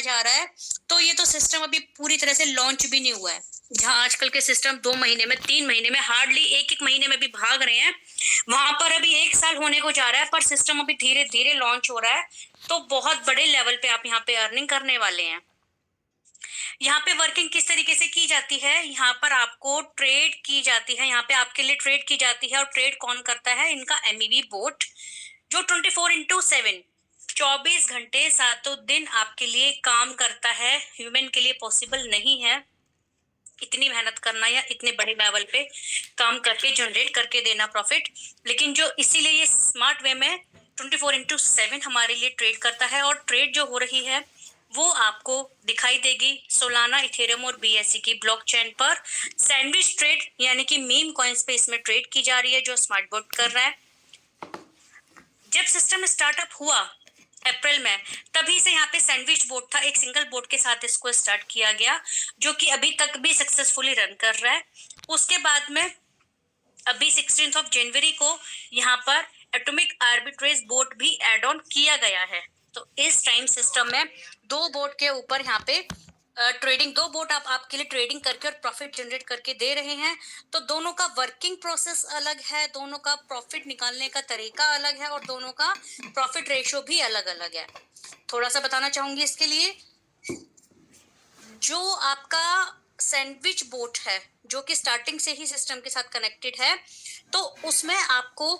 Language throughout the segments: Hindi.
जा रहा है, तो ये तो सिस्टम अभी पूरी तरह से लॉन्च भी नहीं हुआ है। जहाँ आजकल के सिस्टम 2 महीने में, 3 महीने में, हार्डली 1-1 महीने में भी भाग रहे हैं, वहां पर अभी 1 साल होने को जा रहा है, पर सिस्टम अभी धीरे धीरे लॉन्च हो रहा है। तो बहुत बड़े लेवल पे आप यहाँ पे अर्निंग करने वाले हैं। यहाँ पे वर्किंग किस तरीके से की जाती है, यहाँ पर आपको ट्रेड की जाती है, यहाँ पे आपके लिए ट्रेड की जाती है। और ट्रेड कौन करता है? इनका MEV बोट, जो 24/7 24 घंटे 7 दिन आपके लिए काम करता है। ह्यूमन के लिए पॉसिबल नहीं है इतनी मेहनत करना या इतने बड़े लेवल पे काम करके जनरेट करके देना प्रॉफिट, लेकिन जो इसीलिए ये स्मार्ट वे में 24/7 हमारे लिए ट्रेड करता है। और ट्रेड जो हो रही है वो आपको दिखाई देगी सोलाना, इथेरियम और BSC की ब्लॉकचेन पर। सैंडविच ट्रेड यानी कि मीम कॉइन्स पे इसमें ट्रेड की जा रही है, जो स्मार्ट बोट कर रहा है। जब सिस्टम स्टार्टअप हुआ अप्रैल में, तभी से यहाँ पे सैंडविच बोट था, एक सिंगल बोट के साथ इसको स्टार्ट किया गया, जो कि अभी तक भी सक्सेसफुली रन कर रहा है। उसके बाद में अभी 16 जनवरी को यहाँ पर एटॉमिक आर्बिट्रेज बोट भी एड ऑन किया गया है। तो इस टाइम सिस्टम में 2 बोट के ऊपर यहाँ पे ट्रेडिंग, 2 बोट आपके लिए ट्रेडिंग करके और प्रॉफिट जनरेट करके दे रहे हैं। तो दोनों का वर्किंग प्रोसेस अलग है, दोनों का प्रॉफिट निकालने का तरीका अलग है और दोनों का प्रॉफिट रेशियो भी अलग अलग है। थोड़ा सा बताना चाहूंगी इसके लिए। जो आपका सैंडविच बोट है, जो कि स्टार्टिंग से ही सिस्टम के साथ कनेक्टेड है, तो उसमें आपको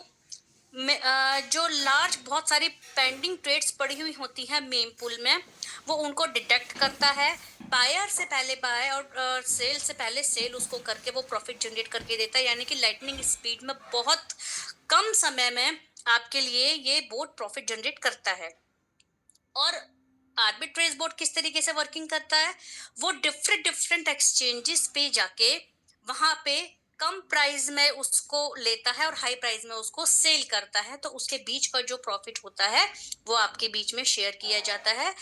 जो लार्ज बहुत सारी पेंडिंग ट्रेड्स पड़ी हुई होती हैं मेम पूल में, वो उनको डिटेक्ट करता है। बायर से पहले बाय और सेल से पहले सेल उसको करके वो प्रॉफिट जनरेट करके देता है, यानी कि लाइटनिंग स्पीड में बहुत कम समय में आपके लिए ये बोट प्रॉफिट जनरेट करता है। और आर्बिट्रेज बोर्ड किस तरीके से वर्किंग करता है? वो डिफरेंट एक्सचेंजेस पे जाके वहां पे कम प्राइस में उसको लेता है और हाई प्राइस में उसको सेल करता है। तो उसके बीच का जो प्रॉफिट होता है वो आपके बीच में शेयर किया जाता है।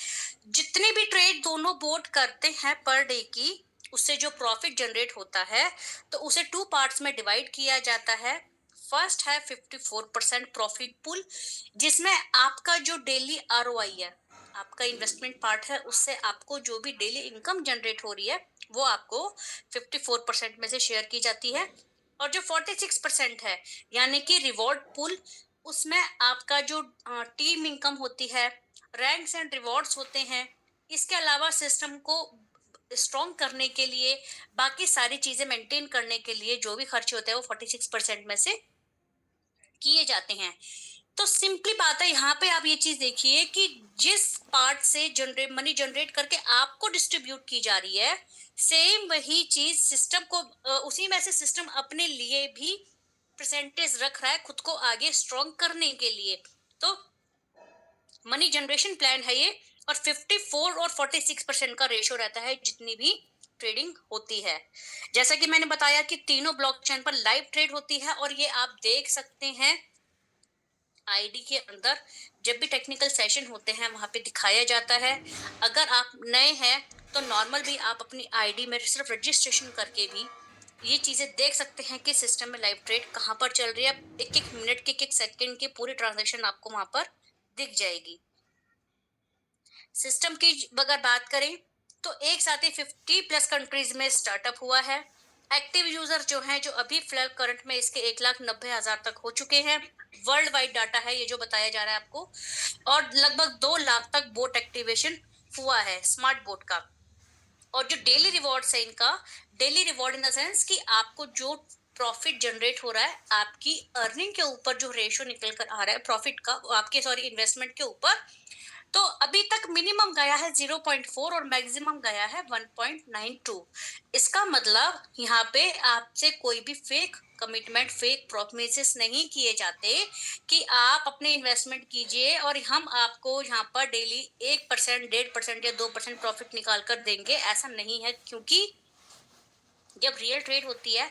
जितने भी ट्रेड दोनों बोर्ड करते हैं पर डे की, उससे जो प्रॉफिट जनरेट होता है तो उसे 2 पार्ट्स में डिवाइड किया जाता है। फर्स्ट है 54% प्रॉफिट पूल, जिसमें आपका जो डेली ROI है, आपका इन्वेस्टमेंट पार्ट है, उससे आपको जो भी डेली इनकम जनरेट हो रही है वो आपको 54% में से शेयर की जाती है। और जो 46% है यानी कि रिवॉर्ड पूल, उसमें आपका जो टीम इनकम होती है, रैंक्स एंड रिवॉर्ड्स होते हैं, इसके अलावा सिस्टम को स्ट्रॉन्ग करने के लिए, बाकी सारी चीजें मेंटेन करने के लिए जो भी खर्चे होते हैं वो 46% में से किए जाते हैं। तो सिंपली बात है, यहाँ पे आप ये चीज देखिए कि जिस पार्ट से मनी जनरेट करके आपको डिस्ट्रीब्यूट की जा रही है, सेम वही चीज सिस्टम को उसी में से सिस्टम अपने लिए भी परसेंटेज रख रहा है खुद को आगे स्ट्रॉन्ग करने के लिए। तो मनी जनरेशन प्लान है ये। और 54 और 46% का रेशियो रहता है जितनी भी ट्रेडिंग होती है। जैसा कि मैंने बताया कि तीनों ब्लॉकचेन पर लाइव ट्रेड होती है और ये आप देख सकते हैं ID के अंदर जब भी टेक्निकल सेशन होते हैं वहां पे दिखाया जाता है। अगर आप नए हैं तो नॉर्मल भी आप अपनी ID में सिर्फ रजिस्ट्रेशन करके भी ये चीजें देख सकते हैं कि सिस्टम में लाइव ट्रेड कहाँ पर चल रही है। एक एक मिनट के, एक सेकंड की पूरी ट्रांजेक्शन आपको वहां पर दिख जाएगी। सिस्टम की अगर बात करें तो एक साथ ही 50+ कंट्रीज में स्टार्टअप हुआ है। एक्टिव यूजर जो हैं, जो अभी फिलहाल करंट में इसके 1,90,000 तक हो चुके हैं। वर्ल्ड वाइड डाटा है ये जो बताया जा रहा है आपको। और लगभग 2 लाख तक बोट एक्टिवेशन हुआ है स्मार्ट बोट का। और जो डेली रिवॉर्ड्स है इनका, daily reward in the sense कि आपको जो प्रॉफिट जनरेट हो रहा है, आपकी अर्निंग के ऊपर जो रेशियो निकल कर आ रहा है प्रॉफिट का, आपके इन्वेस्टमेंट के ऊपर, तो अभी तक मिनिमम गया है 0.4 और मैक्सिमम गया है 1.92। इसका मतलब यहाँ पे आपसे कोई भी फेक कमिटमेंट, फेक प्रोमिसेस नहीं किए जाते कि आप अपने इन्वेस्टमेंट कीजिए और हम आपको यहाँ पर डेली 1%, 1.5% या 2% प्रॉफिट निकाल कर देंगे। ऐसा नहीं है, क्योंकि जब रियल ट्रेड होती है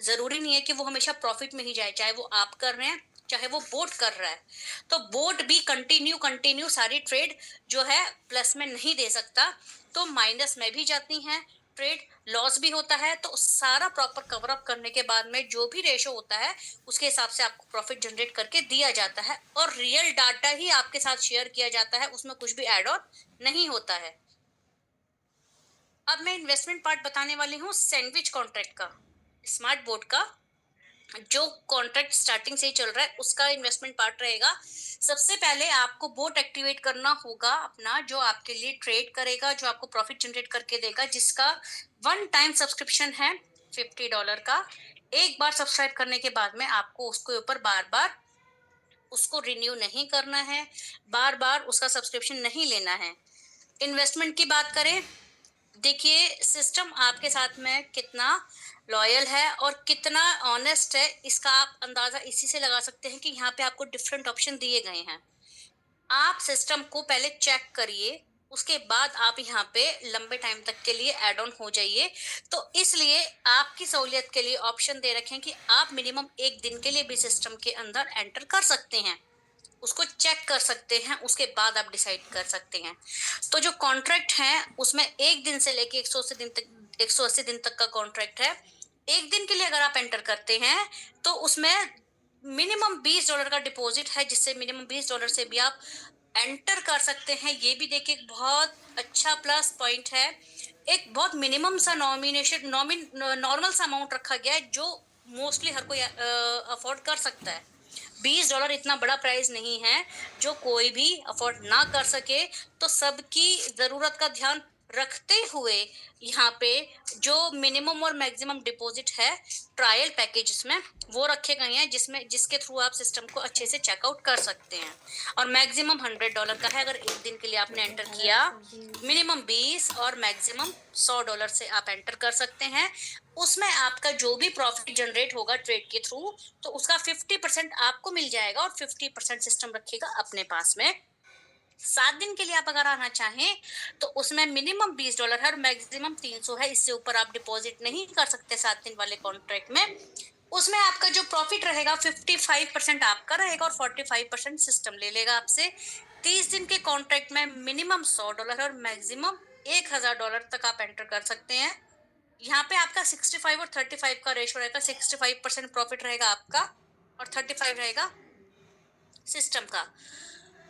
जरूरी नहीं है कि वो हमेशा प्रॉफिट में ही जाए, चाहे वो आप कर रहे हैं चाहे वो बोट कर रहा है। तो बोट भी कंटिन्यू सारी ट्रेड जो है प्लस में नहीं दे सकता, तो माइनस में भी जाती हैं ट्रेड, लॉस भी होता है। तो सारा प्रॉपर कवर अप करने के बाद में जो भी रेशो होता है उसके हिसाब से आपको प्रॉफिट जनरेट करके दिया जाता है और रियल डाटा ही आपके साथ शेयर किया जाता है, उसमें कुछ भी एड ऑन नहीं होता है। अब मैं इन्वेस्टमेंट पार्ट बताने वाली हूँ सैंडविच कॉन्ट्रैक्ट का, स्मार्ट बोर्ड का। जो कॉन्ट्रैक्ट स्टार्टिंग से ही चल रहा है उसका इन्वेस्टमेंट पार्ट रहेगा। सबसे पहले आपको बोट एक्टिवेट करना होगा अपना, जो आपके लिए ट्रेड करेगा, जो आपको प्रॉफिट जनरेट करके देगा, जिसका वन टाइम सब्सक्रिप्शन है $50 का। एक बार सब्सक्राइब करने के बाद में आपको उसके ऊपर बार बार उसको रिन्यू नहीं करना है, बार बार उसका सब्सक्रिप्शन नहीं लेना है। इन्वेस्टमेंट की बात करें, देखिए सिस्टम आपके साथ में कितना लॉयल है और कितना ऑनेस्ट है, इसका आप अंदाजा इसी से लगा सकते हैं कि यहाँ पे आपको डिफरेंट ऑप्शन दिए गए हैं। आप सिस्टम को पहले चेक करिए, उसके बाद आप यहाँ पे लंबे टाइम तक के लिए एड ऑन हो जाइए। तो इसलिए आपकी सहूलियत के लिए ऑप्शन दे रखे हैं कि आप मिनिमम एक दिन के लिए भी सिस्टम के अंदर एंटर कर सकते हैं, उसको चेक कर सकते हैं, उसके बाद आप डिसाइड कर सकते हैं। तो जो कॉन्ट्रैक्ट है उसमें एक दिन से लेके 180 दिन तक का कॉन्ट्रैक्ट है। एक दिन के लिए अगर आप एंटर करते हैं तो उसमें मिनिमम $20 का डिपॉजिट है, जिससे मिनिमम $20 से भी आप एंटर कर सकते हैं। ये भी देखिए एक बहुत अच्छा प्लस पॉइंट है। एक बहुत मिनिमम सा नॉर्मल सा अमाउंट रखा गया है, जो मोस्टली हर कोई अफोर्ड कर सकता है। $20 इतना बड़ा प्राइस नहीं है जो कोई भी अफोर्ड ना कर सके। तो सबकी जरूरत का ध्यान रखते हुए यहाँ पे जो मिनिमम और मैक्सिमम डिपॉजिट है ट्रायल पैकेज में वो रखे गए हैं, जिसके थ्रू आप सिस्टम को अच्छे से चेकआउट कर सकते हैं। और मैक्सिमम $100 का है अगर एक दिन के लिए आपने एंटर किया। मिनिमम 20 और मैक्सिमम $100 से आप एंटर कर सकते हैं। उसमें आपका जो भी प्रॉफिट जनरेट होगा ट्रेड के थ्रू, तो उसका 50% आपको मिल जाएगा और 50% सिस्टम रखेगा अपने पास में। 7 दिन के लिए आप अगर आना चाहें तो उसमें मिनिमम $20 है और मैक्सिमम 300 है, इससे ऊपर आप डिपॉजिट नहीं कर सकते 7 दिन वाले कॉन्ट्रैक्ट में। उसमें आपका जो प्रॉफिट रहेगा 55% आपका रहेगा और 45% सिस्टम ले लेगा आपसे। 30 दिन के कॉन्ट्रैक्ट में मिनिमम $100 और मैक्सिमम $1000 तक आप एंटर कर सकते हैं। यहाँ पे आपका 65 और 35 का रेशो रहेगा। 65% प्रॉफिट रहेगा आपका और 35 रहेगा सिस्टम का।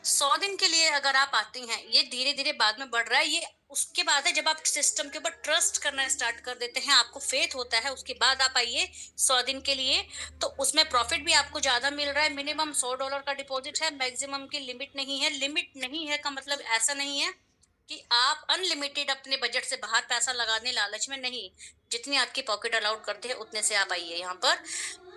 100 दिन के लिए अगर आप आते हैं, ये धीरे धीरे बाद में बढ़ रहा है, ये उसके बाद है जब आप सिस्टम के ऊपर ट्रस्ट करना स्टार्ट कर देते हैं, आपको फेथ होता है, उसके बाद आप आइए 100 दिन के लिए। तो उसमें प्रॉफिट भी आपको ज्यादा मिल रहा है। मिनिमम $100 का डिपॉजिट है, मैक्सिमम की लिमिट नहीं है। लिमिट नहीं है का मतलब ऐसा नहीं है कि आप अनलिमिटेड अपने बजट से बाहर पैसा लगाने लालच में नहीं, जितनी आपकी पॉकेट अलाउड करते हैं उतने से आप आइए। यहाँ पर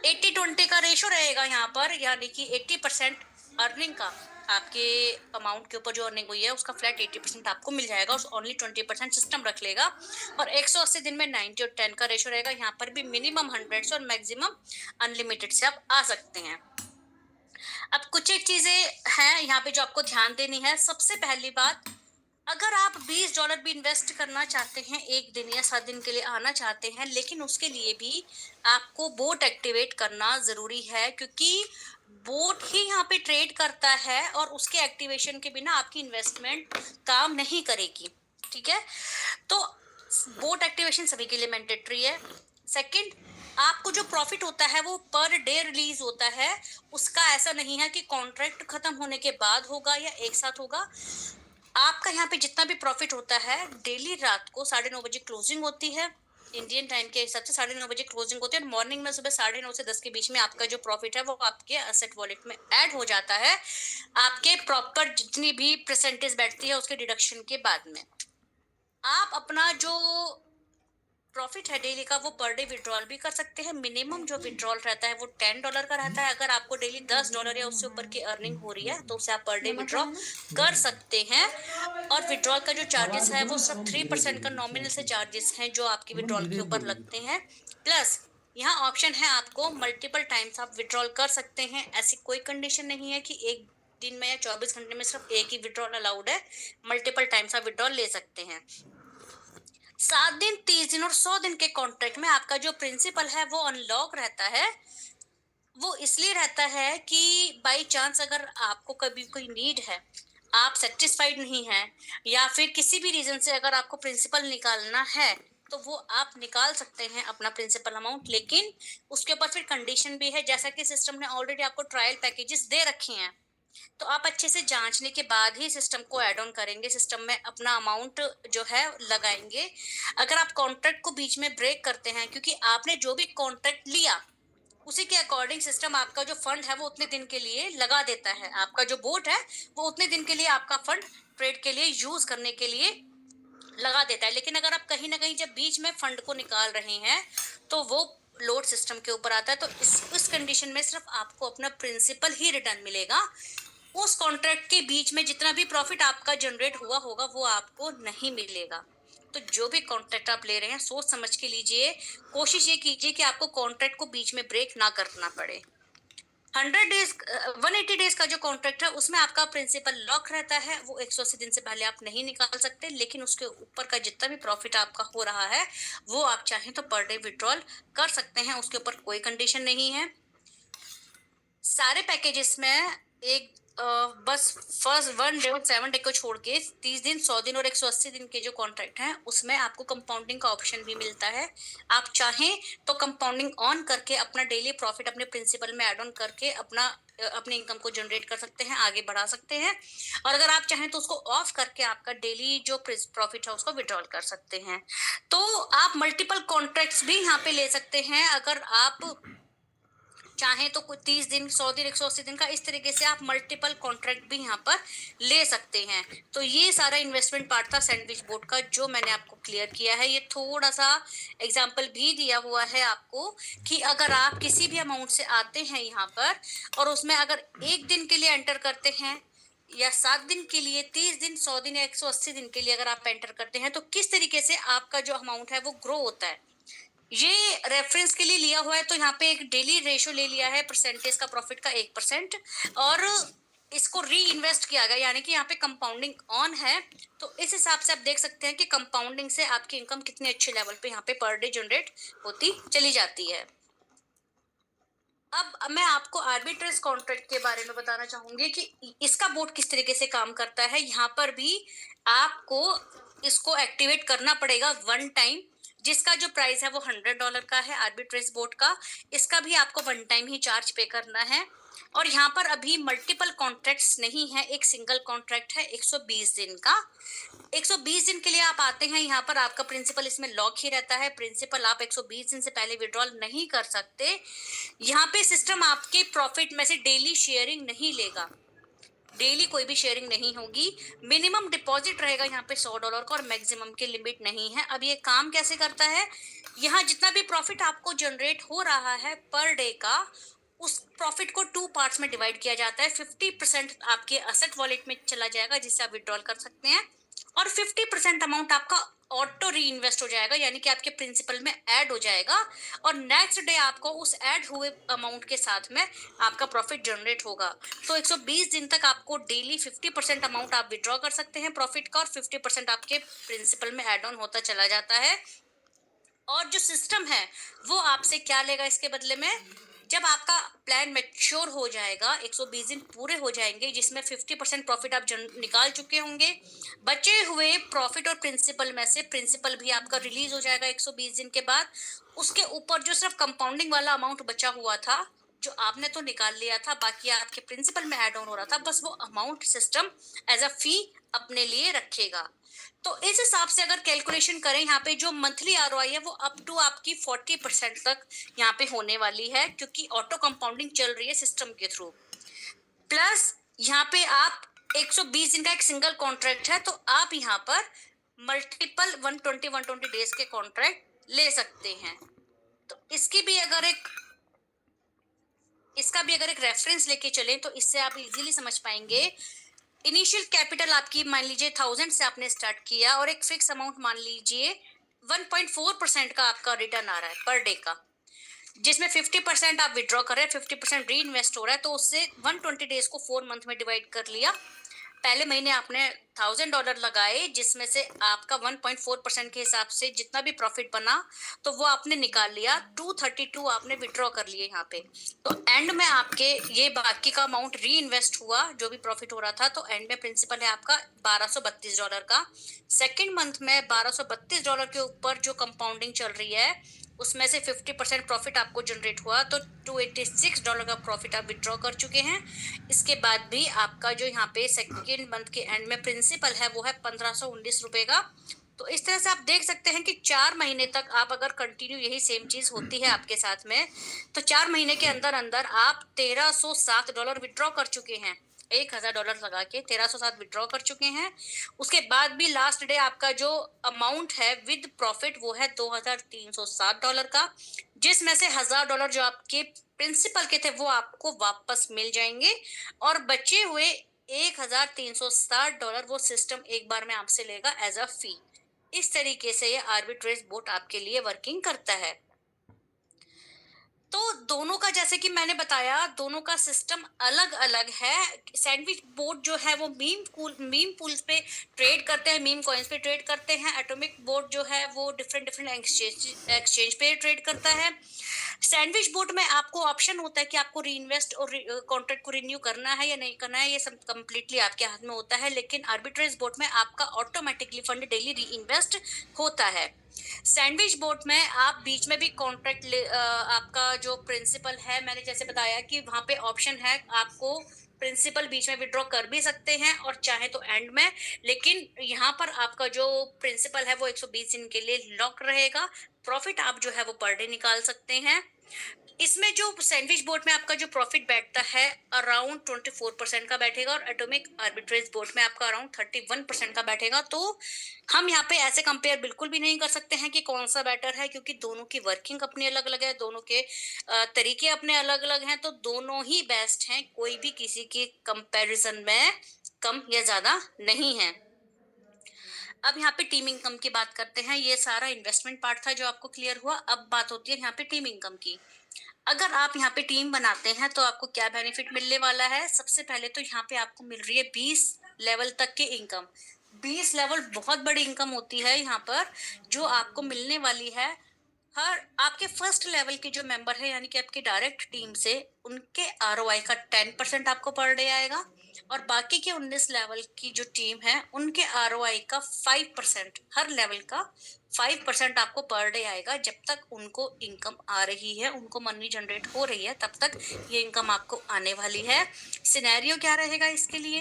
80-20 का रेशो रहेगा यहाँ पर, यानी कि 80% अर्निंग का आपके अमाउंट के ऊपर जो अर्निंग हुई है उसका फ्लैट 80% आपको मिल जाएगा और ओनली 20% सिस्टम रख लेगा। और 180 दिन में 90 और 10 का रेशो रहेगा। यहाँ पर भी मिनिमम 100 से और मैक्सिमम अनलिमिटेड से आप आ सकते हैं। अब कुछ एक चीजें हैं यहाँ पे जो आपको ध्यान देनी है। सबसे पहली बात, अगर आप $20 भी इन्वेस्ट करना चाहते हैं, एक दिन या 7 दिन के लिए आना चाहते हैं, लेकिन उसके लिए भी आपको बोट एक्टिवेट करना जरूरी है, क्योंकि बोट ही यहाँ पे ट्रेड करता है और उसके एक्टिवेशन के बिना आपकी इन्वेस्टमेंट काम नहीं करेगी। ठीक है, तो बोट एक्टिवेशन सभी के लिए मैंडेटरी है। सेकंड, आपको जो प्रॉफिट होता है वो पर डे रिलीज होता है, उसका ऐसा नहीं है कि कॉन्ट्रैक्ट खत्म होने के बाद होगा या एक साथ होगा। आपका यहाँ पे जितना भी प्रॉफिट होता है, डेली रात को 9:30 बजे क्लोजिंग होती है, इंडियन टाइम के हिसाब से 9:30 बजे क्लोजिंग होती है। और मॉर्निंग में सुबह 9:30 से 10 के बीच में आपका जो प्रॉफिट है वो आपके एसेट वॉलेट में ऐड हो जाता है, आपके प्रॉपर जितनी भी परसेंटेज बैठती है उसके डिडक्शन के बाद में। आप अपना जो प्रॉफिट है डेली का वो पर डे विड्रॉल भी कर सकते हैं। मिनिमम जो विड्रॉल रहता है वो $10 का रहता है। अगर आपको डेली $10 या उससे ऊपर की अर्निंग हो रही है तो उसे आप पर डे विड्रॉ कर सकते हैं। और विड्रॉल का जो चार्जेस है वो सिर्फ 3% का नॉमिनल से चार्जेस हैं जो आपकी विड्रॉल के ऊपर लगते हैं। प्लस यहाँ ऑप्शन है, आपको मल्टीपल टाइम्स आप विड्रॉल कर सकते हैं। ऐसी कोई कंडीशन नहीं है कि एक दिन में या 24 घंटे में सिर्फ एक ही विड्रॉल अलाउड है, मल्टीपल टाइम्स आप विड्रॉल ले सकते हैं। 7 दिन, 30 दिन और 100 दिन के कॉन्ट्रैक्ट में आपका जो प्रिंसिपल है वो अनलॉक रहता है। वो इसलिए रहता है कि बाई चांस अगर आपको कभी कोई नीड है, आप सेटिस्फाइड नहीं है, या फिर किसी भी रीजन से अगर आपको प्रिंसिपल निकालना है तो वो आप निकाल सकते हैं अपना प्रिंसिपल अमाउंट। लेकिन उसके ऊपर फिर कंडीशन भी है, जैसा कि सिस्टम ने ऑलरेडी आपको ट्रायल पैकेजेस दे रखे हैं। तो आप अच्छे से जांचने के बाद ही सिस्टम को ऐड ऑन करेंगे, सिस्टम में अपना अमाउंट जो है लगाएंगे। अगर आप कॉन्ट्रैक्ट को बीच में ब्रेक करते हैं, क्योंकि आपने जो भी कॉन्ट्रैक्ट लिया उसी के अकॉर्डिंग सिस्टम आपका जो फंड है वो उतने दिन के लिए लगा देता है, आपका जो बोट है वो उतने दिन के लिए आपका फंड ट्रेड के लिए यूज करने के लिए लगा देता है। लेकिन अगर आप कहीं ना कहीं जब बीच में फंड को निकाल रहे हैं तो वो लोड सिस्टम के ऊपर आता है, तो इस कंडीशन में सिर्फ आपको अपना प्रिंसिपल ही रिटर्न मिलेगा। उस कॉन्ट्रैक्ट के बीच में जितना भी प्रॉफिट आपका जनरेट हुआ होगा वो आपको नहीं मिलेगा। तो जो भी कॉन्ट्रैक्ट आप ले रहे हैं सोच समझ के लीजिए, कोशिश ये कीजिए कि आपको कॉन्ट्रैक्ट को बीच में ब्रेक ना करना पड़े। 100 डेज 180 डेज का जो कॉन्ट्रैक्ट है उसमें आपका प्रिंसिपल लॉक रहता है, वो 180 दिन से पहले आप नहीं निकाल सकते। लेकिन उसके ऊपर का जितना भी प्रॉफिट आपका हो रहा है वो आप चाहें तो पर डे विड्रॉल कर सकते हैं, उसके ऊपर कोई कंडीशन नहीं है। सारे पैकेजेस में एक बस फर्स्ट 1 डे और 7 डे को छोड़ के 30 दिन, 100 दिन और 180 दिन के जो कॉन्ट्रैक्ट हैं उसमें आपको कंपाउंडिंग का ऑप्शन भी मिलता है। आप चाहें तो कंपाउंडिंग ऑन करके अपना डेली प्रॉफिट अपने प्रिंसिपल में ऐड ऑन करके अपनी इनकम को जनरेट कर सकते हैं, आगे बढ़ा सकते हैं। और अगर आप चाहें तो उसको ऑफ करके आपका डेली जो प्रॉफिट है उसको विड्रॉल कर सकते हैं। तो आप मल्टीपल कॉन्ट्रैक्ट्स भी यहाँ पे ले सकते हैं। अगर आप चाहें तो कुछ 30 दिन, 100 दिन, 180 दिन का, इस तरीके से आप मल्टीपल कॉन्ट्रैक्ट भी यहाँ पर ले सकते हैं। तो ये सारा इन्वेस्टमेंट पार्ट था सैंडविच बोर्ड का जो मैंने आपको क्लियर किया है। ये थोड़ा सा एग्जाम्पल भी दिया हुआ है आपको कि अगर आप किसी भी अमाउंट से आते हैं यहाँ पर और उसमें अगर एक दिन के लिए एंटर करते हैं या 7 दिन के लिए, 30 दिन, 100 दिन या 180 दिन के लिए अगर आप एंटर करते हैं तो किस तरीके से आपका जो अमाउंट है वो ग्रो होता है, ये रेफरेंस के लिए लिया हुआ है। तो यहाँ पे एक डेली रेशो ले लिया है परसेंटेज का, प्रॉफिट का 1%, और इसको री इन्वेस्ट किया गया, यानी कि यहाँ पे कंपाउंडिंग ऑन है। तो इस हिसाब से आप देख सकते हैं कि कंपाउंडिंग से आपकी इनकम कितने अच्छे लेवल पे यहाँ पे पर डे जनरेट होती चली जाती है। अब मैं आपको आर्बिट्रेज कॉन्ट्रैक्ट के बारे में बताना चाहूंगी कि इसका बोर्ड किस तरीके से काम करता है। यहाँ पर भी आपको इसको एक्टिवेट करना पड़ेगा 1 टाइम, जिसका जो प्राइस है वो $100 का है आर्बिट्रेज बोर्ड का। इसका भी आपको 1 टाइम ही चार्ज पे करना है। और यहाँ पर अभी मल्टीपल कॉन्ट्रैक्ट्स नहीं है, एक सिंगल कॉन्ट्रैक्ट है 120 दिन का। 120 दिन के लिए आप आते हैं यहाँ पर, आपका प्रिंसिपल इसमें लॉक ही रहता है। प्रिंसिपल आप 120 दिन से पहले विड्रॉल नहीं कर सकते। यहाँ पे सिस्टम आपके प्रॉफिट में से डेली शेयरिंग नहीं लेगा, डेली कोई भी शेयरिंग नहीं होगी। मिनिमम डिपॉजिट रहेगा यहाँ पे $100 का और मैक्सिमम की लिमिट नहीं है। अब ये काम कैसे करता है, यहाँ जितना भी प्रॉफिट आपको जनरेट हो रहा है पर डे का, उस प्रॉफिट को 2 पार्ट्स में डिवाइड किया जाता है। 50% आपके असेट वॉलेट में चला जाएगा जिससे आप विड्रॉल कर सकते हैं, और 50% अमाउंट आपका ऑटो री इन्वेस्ट हो जाएगा, यानी कि आपके प्रिंसिपल में ऐड हो जाएगा। और नेक्स्ट डे आपको उस ऐड हुए अमाउंट के साथ में आपका प्रॉफिट जनरेट होगा। तो 120 दिन तक आपको डेली 50% अमाउंट आप विड्रॉ कर सकते हैं प्रॉफिट का, और 50% आपके प्रिंसिपल में ऐड ऑन होता चला जाता है। और जो सिस्टम है वो आपसे क्या लेगा इसके बदले में, जब आपका प्लान मैच्योर हो जाएगा, 120 दिन पूरे हो जाएंगे जिसमें 50% प्रॉफिट आप निकाल चुके होंगे, बचे हुए प्रॉफिट और प्रिंसिपल में से प्रिंसिपल भी आपका रिलीज हो जाएगा 120 दिन के बाद। उसके ऊपर जो सिर्फ कंपाउंडिंग वाला अमाउंट बचा हुआ था, जो आपने तो निकाल लिया था, बाकी आपके प्रिंसिपल में ऐड ऑन हो रहा था, बस वो अमाउंट सिस्टम एज अ फी अपने लिए रखेगा। तो इस हिसाब से अगर कैलकुलेशन करें, यहाँ पे जो मंथली आरओआई है वो अप टू आपकी 40% तक यहाँ पे होने वाली है, क्योंकि ऑटो कंपाउंडिंग चल रही है सिस्टम के थ्रू। प्लस यहाँ पे आप 120 दिन का एक सिंगल कॉन्ट्रैक्ट है, तो आप यहाँ पर मल्टीपल 120 डेज के कॉन्ट्रैक्ट ले सकते हैं। तो इसका भी अगर एक रेफरेंस लेके चलें तो इससे आप इजीली समझ पाएंगे। इनिशियल कैपिटल आपकी मान लीजिए 1000 से आपने स्टार्ट किया, और एक फिक्स अमाउंट मान लीजिए 1.4% का आपका रिटर्न आ रहा है पर डे का, जिसमें 50% आप विड्रॉ कर रहे हैं, 50% री इन्वेस्ट हो रहा है। तो उससे 120 डेज को 4 मंथ में डिवाइड कर लिया। पहले महीने आपने $1000 लगाए, जिसमें से आपका 1.4% के हिसाब से जितना भी प्रॉफिट बना तो वो आपने निकाल लिया, 232 आपने विड्रॉ कर लिए यहाँ पे। तो एंड में आपके ये बाकी का अमाउंट री इन्वेस्ट हुआ, जो भी प्रॉफिट हो रहा था, तो एंड में प्रिंसिपल है आपका $1232 का। सेकेंड मंथ में $1232 के ऊपर जो कंपाउंडिंग चल रही है उसमें से 50% प्रॉफिट आपको जनरेट हुआ, तो $286 का प्रॉफिट आप विड्रॉ कर चुके हैं। इसके बाद भी आपका जो यहाँ पे सेकेंड मंथ के एंड में प्रिंसिपल है वो है 1519 रुपए का। तो इस तरह से आप देख सकते हैं कि 4 महीने तक आप अगर कंटिन्यू यही सेम चीज होती है आपके साथ में, तो 4 महीने के अंदर अंदर आप $1307 विड्रॉ कर चुके हैं। $1000 लगा के 1307 विड्रॉ कर चुके हैं। उसके बाद भी लास्ट डे आपका जो अमाउंट है विद प्रॉफिट वो है $2307 का, जिसमें से $1000 जो आपके प्रिंसिपल के थे वो आपको वापस मिल जाएंगे, और बचे हुए $1360 वो सिस्टम एक बार में आपसे लेगा एज अ फी। इस तरीके से ये आर्बिट्रेज बोट आपके लिए वर्किंग करता है। तो दोनों का, जैसे कि मैंने बताया, दोनों का सिस्टम अलग अलग है। सैंडविच बोट जो है वो मीम पूल्स पे ट्रेड करते हैं, मीम कॉइन्स पे ट्रेड करते हैं। एटॉमिक बोट जो है वो डिफरेंट डिफरेंट एक्सचेंज पे ट्रेड करता है। सैंडविच बोट में आपको ऑप्शन होता है कि आपको री इन्वेस्ट और कॉन्ट्रैक्ट को रिन्यू करना है या नहीं करना है, ये सब कंप्लीटली आपके हाथ में होता है। लेकिन आर्बिट्रेज बोट में आपका ऑटोमेटिकली फंड डेली री इन्वेस्ट होता है। सैंडविच बोट में आप बीच में भी कॉन्ट्रैक्ट आपका जो प्रिंसिपल है, मैंने जैसे बताया कि वहां पे ऑप्शन है, आपको प्रिंसिपल बीच में विड्रॉ कर भी सकते हैं और चाहे तो एंड में। लेकिन यहाँ पर आपका जो प्रिंसिपल है वो 120 दिन के लिए लॉक रहेगा। प्रॉफिट आप जो है वो पर डे निकाल सकते हैं। इसमें जो सैंडविच बोट में आपका जो प्रॉफिट बैठता है अराउंड 24% का बैठेगा, और एटॉमिक आर्बिट्रेज बोट में आपका अराउंड 31% का बैठेगा। तो हम यहाँ पे ऐसे कंपेयर बिल्कुल भी नहीं कर सकते हैं कि कौन सा बेटर है, क्योंकि दोनों की वर्किंग अपनी अलग अलग है, दोनों के तरीके अपने अलग अलग हैं। तो दोनों ही बेस्ट हैं, कोई भी किसी के कंपैरिजन में कम या ज्यादा नहीं है। अब यहाँ पे टीम इनकम की बात करते हैं। ये सारा इन्वेस्टमेंट पार्ट था जो आपको क्लियर हुआ। अब बात होती है यहाँ पे टीम इनकम की। अगर आप यहाँ पे टीम बनाते हैं तो आपको क्या बेनिफिट मिलने वाला है। सबसे पहले तो यहाँ पे आपको मिल रही है 20 लेवल तक की इनकम। 20 लेवल बहुत बड़ी इनकम होती है यहाँ पर, जो आपको मिलने वाली है। हर आपके फर्स्ट लेवल के जो मेंबर है, यानी कि आपके डायरेक्ट टीम से, उनके आरओआई का 10% आपको पर डे आएगा, और बाकी के 19 लेवल की जो टीम है उनके आरओआई का 5%, हर लेवल का 5% आपको पर डे आएगा। जब तक उनको इनकम आ रही है, उनको मनी जनरेट हो रही है, तब तक ये इनकम आपको आने वाली है। सिनेरियो क्या रहेगा इसके लिए?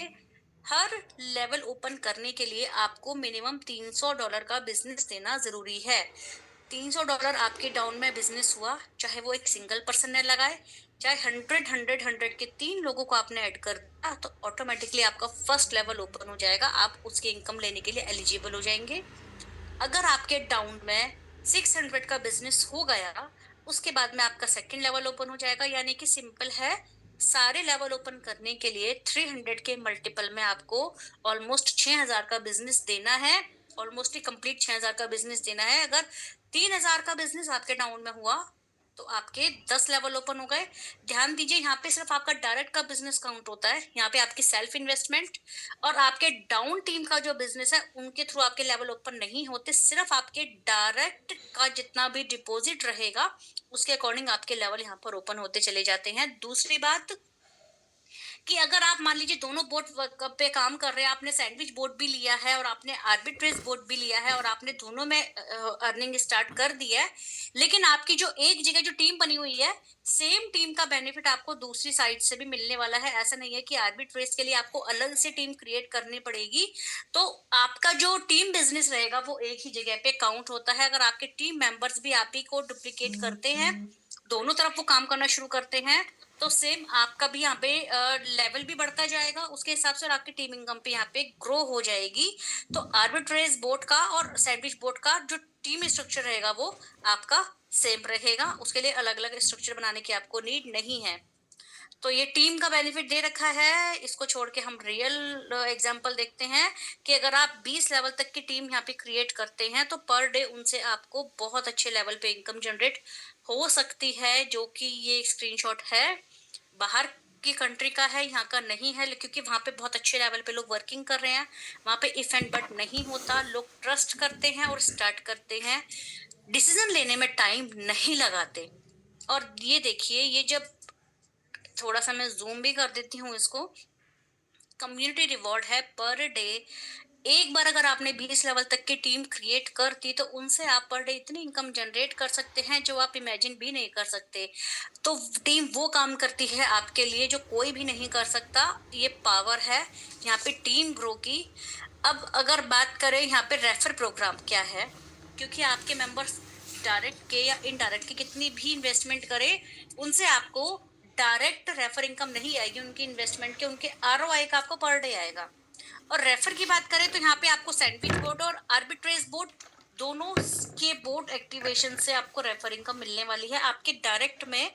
हर लेवल ओपन करने के लिए आपको मिनिमम $300 का बिजनेस देना जरूरी है। $300 आपके डाउन में बिजनेस हुआ, चाहे वो एक सिंगल पर्सन ने लगाए, चाहे 100 के 3 लोगों को आपने ऐड कर दिया, तो ऑटोमेटिकली आपका फर्स्ट लेवल ओपन हो जाएगा। आप उसके इनकम लेने के लिए एलिजिबल हो जाएंगे। अगर आपके डाउन में 600 का बिजनेस हो गया, उसके बाद में आपका सेकंड लेवल ओपन हो जाएगा। यानी कि सिंपल है, सारे लेवल ओपन करने के लिए 300 के मल्टीपल में आपको ऑलमोस्ट 6000 का बिजनेस देना है। ऑलमोस्ट ही कंप्लीट 6000 का बिजनेस देना है। अगर 3000 का बिजनेस आपके डाउन में हुआ तो आपके 10 लेवल ओपन हो गए। ध्यान दीजिए, यहाँ पे सिर्फ आपका डायरेक्ट का बिजनेस काउंट होता है। यहाँ पे आपकी सेल्फ इन्वेस्टमेंट और आपके डाउन टीम का जो बिजनेस है उनके थ्रू आपके लेवल ओपन नहीं होते। सिर्फ आपके डायरेक्ट का जितना भी डिपॉजिट रहेगा उसके अकॉर्डिंग आपके लेवल यहाँ पर ओपन होते चले जाते हैं। दूसरी बात कि अगर आप मान लीजिए दोनों बोट पे काम कर रहे हैं, आपने सैंडविच बोट भी लिया है और आपने आर्बिट्रेज बोट भी लिया है, और आपने दोनों में अर्निंग स्टार्ट कर दी है, लेकिन आपकी जो एक जगह जो टीम बनी हुई है, सेम टीम का बेनिफिट आपको दूसरी साइड से भी मिलने वाला है। ऐसा नहीं है कि आर्बिट्रेज के लिए आपको अलग से टीम क्रिएट करनी पड़ेगी। तो आपका जो टीम बिजनेस रहेगा वो एक ही जगह पे काउंट होता है। अगर आपके टीम मेंबर्स भी आप ही को डुप्लीकेट करते हैं, दोनों तरफ वो काम करना शुरू करते हैं, तो सेम आपका भी यहाँ पे लेवल भी बढ़ता जाएगा उसके हिसाब से, और आपकी टीम इनकम पे यहाँ पे ग्रो हो जाएगी। तो आर्बिट्रेज बोट का और सैंडविच बोट का जो टीम स्ट्रक्चर रहेगा वो आपका सेम रहेगा। उसके लिए अलग अलग स्ट्रक्चर बनाने की आपको नीड नहीं है। तो ये टीम का बेनिफिट दे रखा है। इसको छोड़ के हम रियल एग्जांपल देखते हैं कि अगर आप 20 लेवल तक की टीम यहाँ पे क्रिएट करते हैं तो पर डे उनसे आपको बहुत अच्छे लेवल पे इनकम जनरेट हो सकती है। जो कि ये स्क्रीनशॉट है, बाहर की कंट्री का है, यहाँ का नहीं है, क्योंकि वहाँ पे बहुत अच्छे लेवल पे लोग वर्किंग कर रहे हैं। वहाँ पे इफ एंड बट नहीं होता, लोग ट्रस्ट करते हैं और स्टार्ट करते हैं, डिसीजन लेने में टाइम नहीं लगाते। और ये देखिए, ये जब थोड़ा सा मैं जूम भी कर देती हूँ इसको, कम्युनिटी रिवॉर्ड है पर डे एक बार अगर आपने 20 लेवल तक की टीम क्रिएट कर दी तो उनसे आप पर डे इतनी इनकम जनरेट कर सकते हैं जो आप इमेजिन भी नहीं कर सकते। तो टीम वो काम करती है आपके लिए जो कोई भी नहीं कर सकता। ये पावर है यहाँ पे टीम ग्रो की। अब अगर बात करें यहाँ पे रेफर प्रोग्राम क्या है, क्योंकि आपके मेंबर्स डायरेक्ट के या इनडायरेक्ट के कितनी भी इन्वेस्टमेंट करें, उनसे आपको डायरेक्ट रेफर इनकम नहीं आएगी, उनकी इन्वेस्टमेंट के उनके आरओआई का आपको पर डे आएगा। और रेफर की बात करें तो यहाँ पे आपको सैंडविच बोर्ड और आर्बिट्रेज बोर्ड दोनों के बोर्ड एक्टिवेशन से आपको रेफर इनकम मिलने वाली है। आपके डायरेक्ट में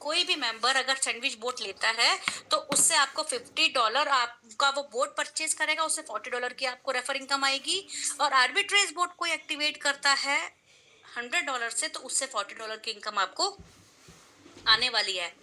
कोई भी मेंबर अगर सैंडविच बोर्ड लेता है तो उससे आपको $50 आपका वो बोर्ड परचेज करेगा, उससे $40 की आपको रेफर इनकम आएगी। और आर्बिट्रेज बोर्ड कोई एक्टिवेट करता है $100 से तो उससे $40 की इनकम आपको आने वाली है।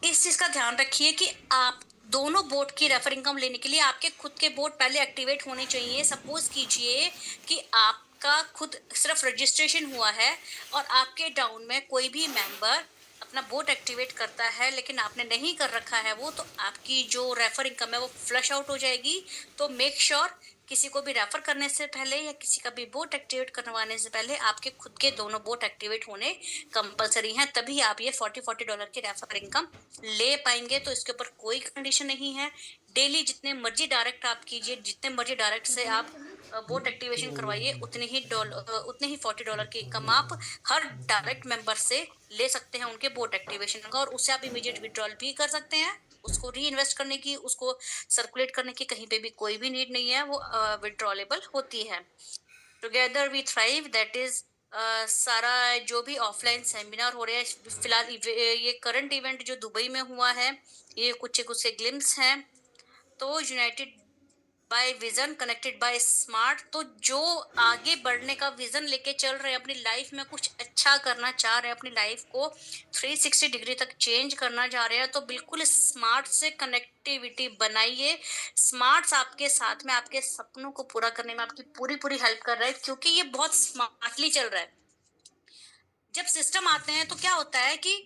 इस चीज का ध्यान रखिए कि आप दोनों बोट की रेफर इनकम लेने के लिए आपके खुद के बोट पहले एक्टिवेट होने चाहिए। सपोज कीजिए कि आपका खुद सिर्फ रजिस्ट्रेशन हुआ है और आपके डाउन में कोई भी मेंबर अपना बोट एक्टिवेट करता है लेकिन आपने नहीं कर रखा है वो, तो आपकी जो रेफर इनकम है वो फ्लश आउट हो जाएगी। तो मेक श्योर किसी को भी रेफर करने से पहले या किसी का भी बोट एक्टिवेट करवाने से पहले आपके खुद के दोनों बोट एक्टिवेट होने कंपलसरी हैं, तभी आप ये $40 की रेफर इनकम ले पाएंगे। तो इसके ऊपर कोई कंडीशन नहीं है। डेली जितने मर्जी डायरेक्ट आप कीजिए, जितने मर्जी डायरेक्ट से आप बोट एक्टिवेशन करवाइए, उतने ही $40 की इनकम आप हर डायरेक्ट मेंबर से ले सकते हैं उनके बोट एक्टिवेशन का। और उससे आप इमीडिएट विड्रॉल भी कर सकते हैं। उसको री इन्वेस्ट करने की, उसको सर्कुलेट करने की कहीं पे भी कोई भी नीड नहीं है, वो विड्रॉलेबल होती है। Together we thrive, that is सारा जो भी ऑफलाइन सेमिनार हो रहे हैं फिलहाल, ये करंट इवेंट जो दुबई में हुआ है, ये कुछ कुछ ग्लिम्स हैं। तो united by vision, connected by smart, तो जो आगे बढ़ने का विजन लेके चल रहे हैं, अपनी लाइफ में कुछ अच्छा करना चाह रहे हैं, अपनी लाइफ को 360 डिग्री तक चेंज करना चाह रहे हैं, तो बिल्कुल स्मार्ट से कनेक्टिविटी बनाइए। स्मार्ट्स आपके साथ में आपके सपनों को पूरा करने में आपकी पूरी पूरी हेल्प कर रहा है, क्योंकि ये बहुत स्मार्टली चल रहा है। जब सिस्टम आते हैं तो क्या होता है कि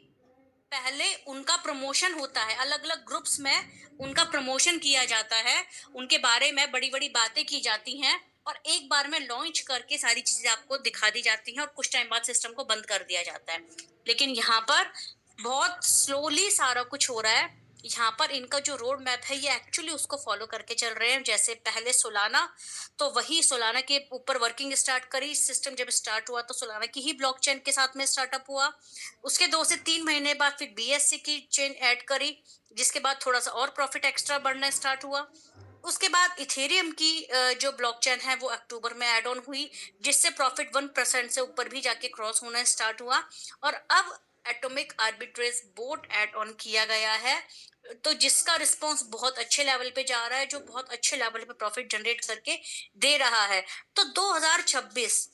पहले उनका प्रमोशन होता है, अलग अलग ग्रुप्स में उनका प्रमोशन किया जाता है, उनके बारे में बड़ी बड़ी बातें की जाती हैं और एक बार में लॉन्च करके सारी चीजें आपको दिखा दी जाती हैं और कुछ टाइम बाद सिस्टम को बंद कर दिया जाता है। लेकिन यहाँ पर बहुत स्लोली सारा कुछ हो रहा है। यहाँ पर इनका जो रोड मैप है ये एक्चुअली उसको फॉलो करके चल रहे हैं। जैसे पहले सोलाना, तो वही सोलाना के ऊपर वर्किंग स्टार्ट करी। सिस्टम जब स्टार्ट हुआ तो सोलाना की ही ब्लॉकचेन के साथ में स्टार्टअप हुआ। उसके 2 से 3 महीने बाद फिर BSC की चेन ऐड करी, जिसके बाद थोड़ा सा और प्रॉफिट एक्स्ट्रा बढ़ना स्टार्ट हुआ। उसके बाद इथेरियम की जो ब्लॉकचेन है वो अक्टूबर में ऐड ऑन हुई, जिससे प्रॉफिट 1% से ऊपर भी जाके क्रॉस होना स्टार्ट हुआ। और अब atomic arbitrage board add on किया गया है, तो जिसका रिस्पॉन्स बहुत अच्छे लेवल पे जा रहा है, जो बहुत अच्छे लेवल पे प्रॉफिट जनरेट करके दे रहा है। तो 2026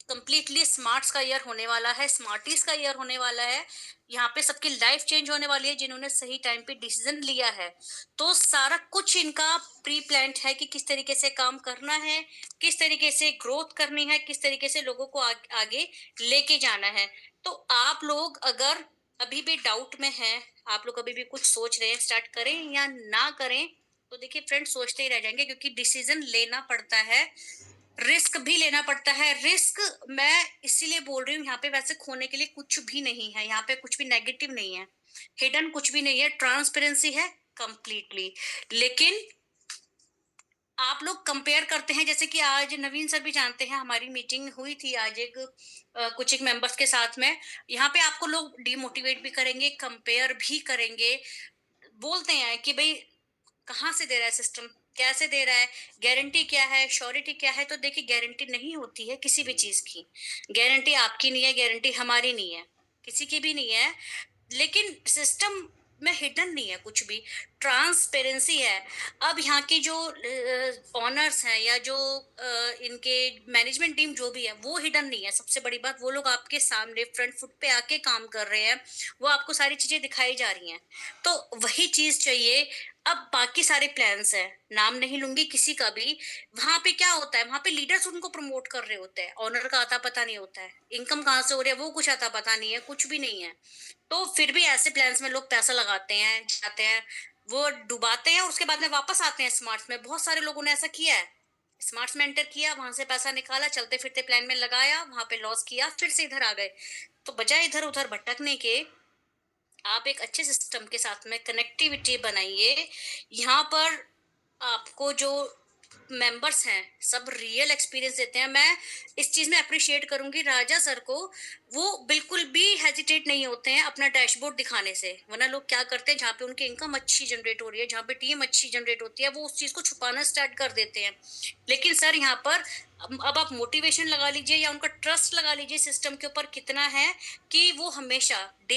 कंप्लीटली स्मार्ट्स का ईयर होने वाला है, स्मार्टीज का ईयर होने वाला है। यहाँ पे सबकी लाइफ चेंज होने वाली है जिन्होंने सही टाइम पे डिसीजन लिया है। तो सारा कुछ इनका प्री प्लान्ड है कि किस तरीके से काम करना है, किस तरीके से ग्रोथ करनी है, किस तरीके से लोगों को आगे लेके जाना है। तो आप लोग अगर अभी भी डाउट में हैं, आप लोग अभी भी कुछ सोच रहे हैं स्टार्ट करें या ना करें, तो देखिए फ्रेंड्स, सोचते ही रह जाएंगे, क्योंकि डिसीजन लेना पड़ता है, रिस्क भी लेना पड़ता है। रिस्क मैं इसीलिए बोल रही हूँ, यहाँ पे वैसे खोने के लिए कुछ भी नहीं है, यहाँ पे कुछ भी नेगेटिव नहीं है, हिडन कुछ भी नहीं है, ट्रांसपेरेंसी है कंप्लीटली। लेकिन आप लोग कंपेयर करते हैं, जैसे कि आज नवीन सर भी जानते हैं, हमारी मीटिंग हुई थी आज कुछ एक मेंबर्स के साथ में। यहाँ पे आपको लोग डिमोटिवेट भी करेंगे, कंपेयर भी करेंगे, बोलते हैं कि भाई कहाँ से दे रहा है सिस्टम, कैसे दे रहा है, गारंटी क्या है, श्योरिटी क्या है। तो देखिए, गारंटी नहीं होती है किसी भी चीज की। गारंटी आपकी नहीं है, गारंटी हमारी नहीं है, किसी की भी नहीं है। लेकिन सिस्टम में हिडन नहीं है कुछ भी, ट्रांसपेरेंसी है। अब यहाँ की जो ऑनर्स हैं या जो इनके मैनेजमेंट टीम जो भी है, वो हिडन नहीं है। सबसे बड़ी बात, वो लोग आपके सामने फ्रंट फुट पे आके काम कर रहे हैं, वो आपको सारी चीजें दिखाई जा रही हैं। तो वही चीज चाहिए। अब बाकी सारे प्लान्स हैं, नाम नहीं लूंगी किसी का भी। वहां पे क्या होता है, वहां पे लीडर्स उनको प्रमोट कर रहे होते हैं, ऑनर का आता पता नहीं होता है, इनकम कहाँ से हो रही है वो कुछ आता पता नहीं है, कुछ भी नहीं है। तो फिर भी ऐसे प्लान्स में लोग पैसा लगाते हैं, जाते हैं। वो डुबाते हैं और उसके बाद में वापस आते हैं स्मार्ट्स में। बहुत सारे लोगों ने ऐसा किया है, स्मार्ट्स में एंटर किया, वहां से पैसा निकाला, चलते फिरते प्लान में लगाया, वहां पे लॉस किया, फिर से इधर आ गए। तो बजाय इधर उधर भटकने के, आप एक अच्छे सिस्टम के साथ में कनेक्टिविटी बनाइए। यहाँ पर आपको जो मेंबर्स हैं सब रियल एक्सपीरियंस देते हैं। मैं इस चीज में अप्रिशिएट करूंगी राजा सर को, वो बिल्कुल भी हेजिटेट नहीं होते हैं अपना डैशबोर्ड दिखाने से। वरना लोग क्या करते हैं, जहाँ पे उनकी इनकम अच्छी जनरेट हो रही है, जहाँ पे टीम अच्छी जनरेट होती है, वो उस चीज को छुपाना स्टार्ट कर देते हैं। लेकिन सर यहाँ पर अब आप मोटिवेशन लगा लीजिए या उनका ट्रस्ट लगा लीजिए सिस्टम के ऊपर कितना है, कि वो हमेशा डे